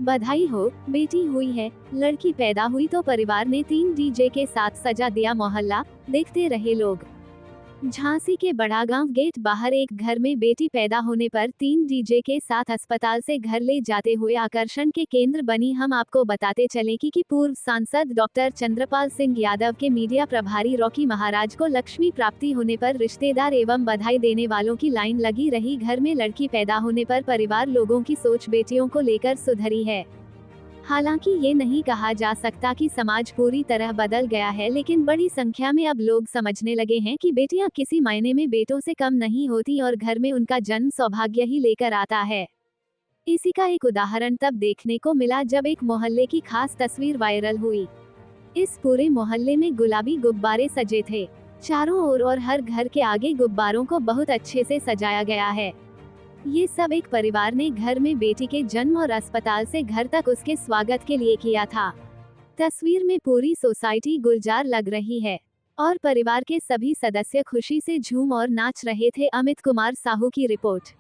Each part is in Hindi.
बधाई हो, बेटी हुई है। लड़की पैदा हुई तो परिवार ने 3 डीजे के साथ सजा दिया मोहल्ला, देखते रहे लोग। झांसी के बड़ागांव गेट बाहर एक घर में बेटी पैदा होने पर 3 डीजे के साथ अस्पताल से घर ले जाते हुए आकर्षण के केंद्र बनी। हम आपको बताते चलें कि पूर्व सांसद डॉक्टर चंद्रपाल सिंह यादव के मीडिया प्रभारी रॉकी महाराज को लक्ष्मी प्राप्ति होने पर रिश्तेदार एवं बधाई देने वालों की लाइन लगी रही। घर में लड़की पैदा होने पर परिवार लोगों की सोच बेटियों को लेकर सुधरी है। हालांकि ये नहीं कहा जा सकता कि समाज पूरी तरह बदल गया है, लेकिन बड़ी संख्या में अब लोग समझने लगे हैं कि बेटियां किसी मायने में बेटों से कम नहीं होती और घर में उनका जन्म सौभाग्य ही लेकर आता है। इसी का एक उदाहरण तब देखने को मिला जब एक मोहल्ले की खास तस्वीर वायरल हुई। इस पूरे मोहल्ले में गुलाबी गुब्बारे सजे थे चारों ओर और हर घर के आगे गुब्बारों को बहुत अच्छे से सजाया गया है। ये सब एक परिवार ने घर में बेटी के जन्म और अस्पताल से घर तक उसके स्वागत के लिए किया था। तस्वीर में पूरी सोसाइटी गुलजार लग रही है और परिवार के सभी सदस्य खुशी से झूम और नाच रहे थे। अमित कुमार साहू की रिपोर्ट।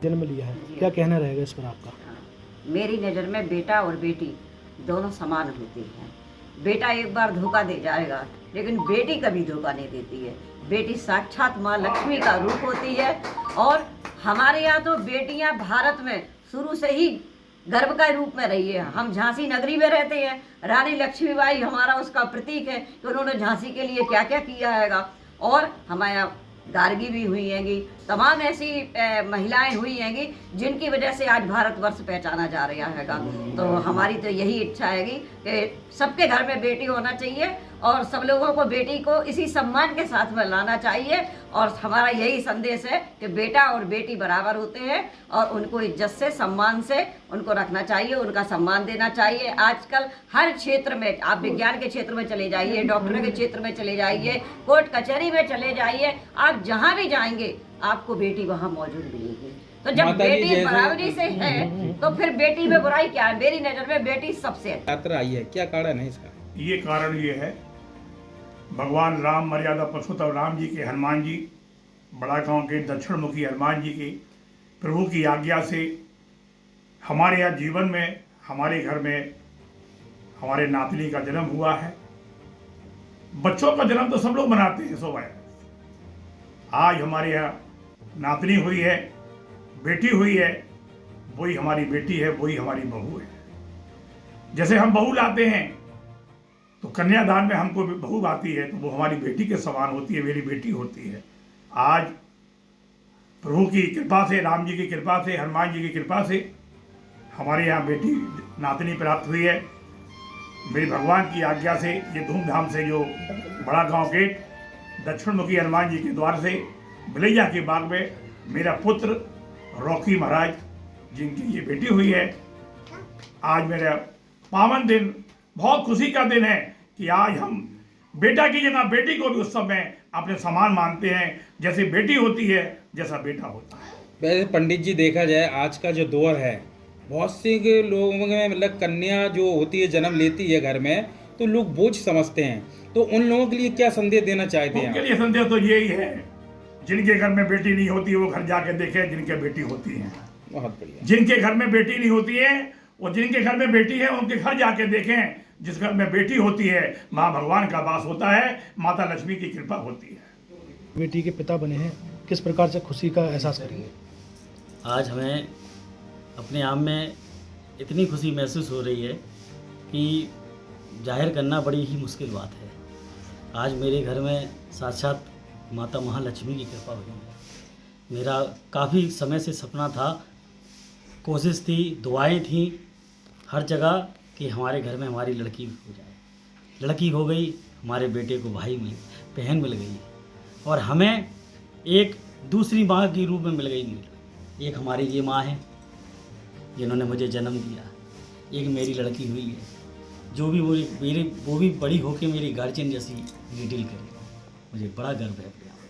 जन्म लिया है, क्या कहना रहेगा इस पर आपका? मेरी नज़र में बेटा और बेटी दोनों समान होते हैं। बेटा एक बार धोखा दे जाएगा, लेकिन बेटी कभी धोखा नहीं देती है। बेटी साक्षात माँ लक्ष्मी का रूप होती है और हमारे यहाँ तो बेटियाँ भारत में शुरू से ही गर्व का रूप में रही है। हम झांसी नगरी में रहते हैं। रानी लक्ष्मीबाई हमारा उसका प्रतीक है कि उन्होंने झांसी के लिए क्या क्या किया हैगा। और हमारे यहाँ गार्गी भी हुई हैंगी, तमाम ऐसी महिलाएं हुई हैंगी जिनकी वजह से आज भारतवर्ष पहचाना जा रहा हैगा। तो हमारी तो यही इच्छा हैगी कि सबके घर में बेटी होना चाहिए और सब लोगों को बेटी को इसी सम्मान के साथ में लाना चाहिए। और हमारा यही संदेश है कि बेटा और बेटी बराबर होते हैं और उनको इज्जत से सम्मान से उनको रखना चाहिए, उनका सम्मान देना चाहिए। आजकल हर क्षेत्र में, आप विज्ञान के क्षेत्र में चले जाइए, डॉक्टर के क्षेत्र में चले जाइए, कोर्ट कचहरी में चले जाइए, आप जहाँ भी जाएंगे आपको बेटी वहाँ मौजूद मिलेगी। तो जब बेटी बराबरी से है तो फिर बेटी में बुराई क्या है? मेरी नज़र में बेटी सबसे यात्रा आई है, क्या कारण है इसका? ये कारण ये है, भगवान राम मर्यादा पुरुषोत्तम राम जी के, हनुमान जी बड़ा गांव के दक्षिण मुखी हनुमान जी के प्रभु की आज्ञा से हमारे यहाँ जीवन में, हमारे घर में हमारे नातनी का जन्म हुआ है। बच्चों का जन्म तो सब लोग मनाते हैं, सो है। आज हमारे यहाँ नातनी हुई है, बेटी हुई है, वही हमारी बेटी है, वही हमारी बहू है। जैसे हम बहू लाते हैं तो कन्यादान में हमको बहू आती है तो वो हमारी बेटी के समान होती है, मेरी बेटी होती है। आज प्रभु की कृपा से, राम जी की कृपा से, हनुमान जी की कृपा से हमारे यहाँ बेटी नातनी प्राप्त हुई है। मेरी भगवान की आज्ञा से ये धूमधाम से जो बड़ा गांव गेट दक्षिण मुखी हनुमान जी के द्वार से बिलैया के बाग में मेरा पुत्र रॉकी महाराज जिनकी ये बेटी हुई है, आज मेरा पावन दिन, बहुत खुशी का दिन है कि आज हम बेटा की जगह बेटी को भी उस समय अपने समान मानते हैं। जैसे बेटी होती है जैसा बेटा होता है। वैसे पंडित जी, देखा जाए आज का जो दौर है, बहुत से लोगों में मतलब कन्या जो होती है, जन्म लेती है घर में, तो लोग बोझ समझते हैं, तो उन लोगों के लिए क्या संदेश देना चाहते हैं उनके आप? लिए संदेश तो यही है, जिनके घर में बेटी नहीं होती वो घर जाके देखें जिनके बेटी होती है। बहुत बढ़िया। जिनके घर में बेटी नहीं होती है वो जिनके घर में बेटी है उनके घर जाके देखें। जिस घर में बेटी होती है माँ भगवान का वास होता है, माता लक्ष्मी की कृपा होती है। बेटी के पिता बने हैं, किस प्रकार से खुशी का एहसास करेंगे? आज हमें अपने आप में इतनी खुशी महसूस हो रही है कि जाहिर करना बड़ी ही मुश्किल बात है। आज मेरे घर में साक्षात माता महालक्ष्मी की कृपा हुई है। मेरा काफ़ी समय से सपना था, कोशिश थी, दुआएं थी हर जगह कि हमारे घर में हमारी लड़की हो जाए। लड़की हो गई, हमारे बेटे को भाई मिल बहन मिल गई, और हमें एक दूसरी माँ के रूप में मिल गई। एक हमारी ये माँ है जिन्होंने मुझे जन्म दिया, एक मेरी लड़की हुई है जो भी वो भी बड़ी होके मेरी गार्जियन जैसी डील करेगी। मुझे बड़ा गर्व है अपने आप।